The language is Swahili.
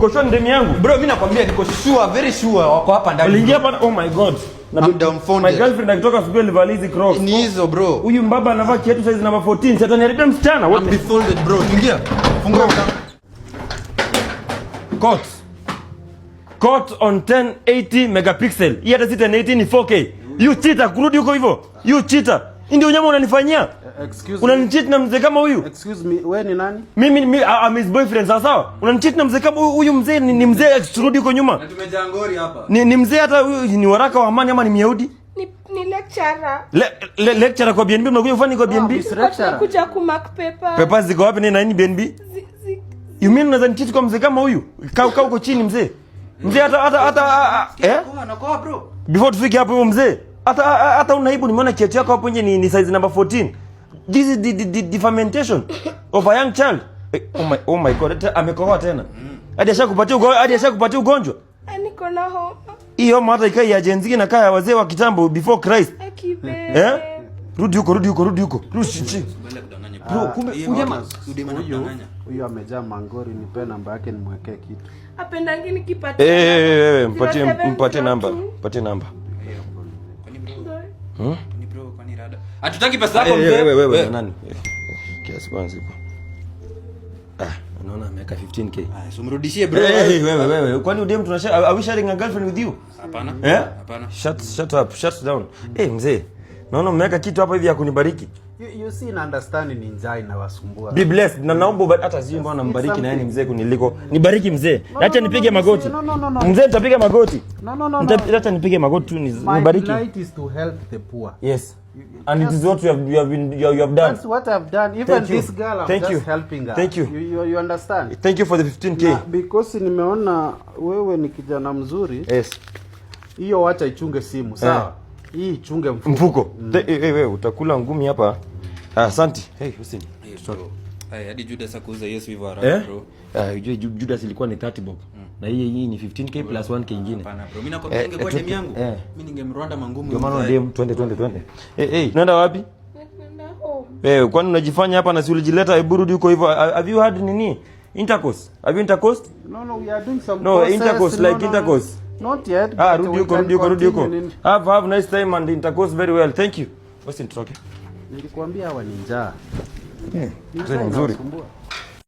Koshwa ndemi yangu. Bro, mimi nakwambia niko sure, very sure wako hapa ndani. Uliingia hapa, oh my god. I'm dumbfounded. My girlfriend akitoka asubuhi alivalizi Crocs. Ni hizo bro. Huyu mbaba anavaa kiatu size number 14. Sasa niharibia msichana. I'm befolded bro. Ingia. Fungua mlango. Caught on 1080 megapixel. Hii hata si 1080 ni 4K. You cheater, kurudi huko hivyo. You cheater. Ndio unyama unanifanyia. Excuse unanicheat na mzee kama huyu. Excuse me, wewe ni nani? Mimi I'm his boyfriend, sawa sawa. Unanicheat na mzee kama huyu. Mzee ni mzee extrude huko nyuma. Na tumejaa ngori hapa. Ni mzee hata huyu ni waraka wa amani ama ni Myahudi? Ni lecturer. Lecturer kwa BNB, mnakuja kufanya kwa BNB? Kuja ku mark paper. Papers ziko wapi na nini BNB? You mean unaweza nicheat kwa mzee kama huyu? Kaa uko chini mzee. Mzee hata Anakoa bro. Before tufike hapo mzee. Hata unaibu, nimeona kiatu yako hapo nje ni size number 14. This is the fermentation of a young child. Oh my god, amekohoa tena. Hadi ashakupatia ugonjwa. Niko na homa. Hii homa hata ikai ya Gen Z na kaya wazee wa kitambo before Christ. Rudi huko. Rudi. Bro, kumbe huyu amejaa mangori, nipe namba yake nimwekee kitu. Apendangi nikipatia. Mpatie namba. Ni bro, kwani rada? Hatutaki pesa yako mzee. Wewe nani? Kiasi kwanza ipo. Unaona ameweka 15k. Sumrudishie bro. Wewe. Kwani udem tunashare? Are we sharing a girlfriend with you? Hapana. Hapana. Shut up. Shut down. Mzee. Naona umeweka kitu hapa hivi ya kunibariki. You see and understand ni njaa inawasumbua. Be blessed. Na naomba hata sijui mbona mbariki na yeye ni mzee kuniliko. Nibariki mzee. Acha nipige magoti. Mzee nitapiga magoti. No. Acha nipige magoti tu nibariki. My light is to help the poor. Yes. And it is what you have done. That's what I've done. Even this girl, I'm just helping her. Thank you. You understand? Thank you for the 15k. Because nimeona wewe ni kijana mzuri. Yes. Hiyo wacha ichunge simu, sawa? Hii ichunge mfuko. Wewe utakula ngumi hapa. Asante. Hussein. Hadi Judas akuuza Yesu hivyo haraka bro. Unajua Judas ilikuwa ni 30 bob. Na hii ni 15k plus 1k nyingine. Hapana bro, mimi nakwambia ingekuwa demu yangu. Mimi ningemrwanda mangumu. Ndio maana dem 20. Unaenda wapi? Kwani unajifanya hapa na si ulijileta Iburudi huko hivyo? Have you had nini? Intercourse. Have you intercourse? No, we are doing some process. Intercourse like intercourse. Not yet. Rudi huko. Have nice time and intercourse very well. Thank you. What's in trouble? Nilikwambia hawa ni njaa. Nzuri.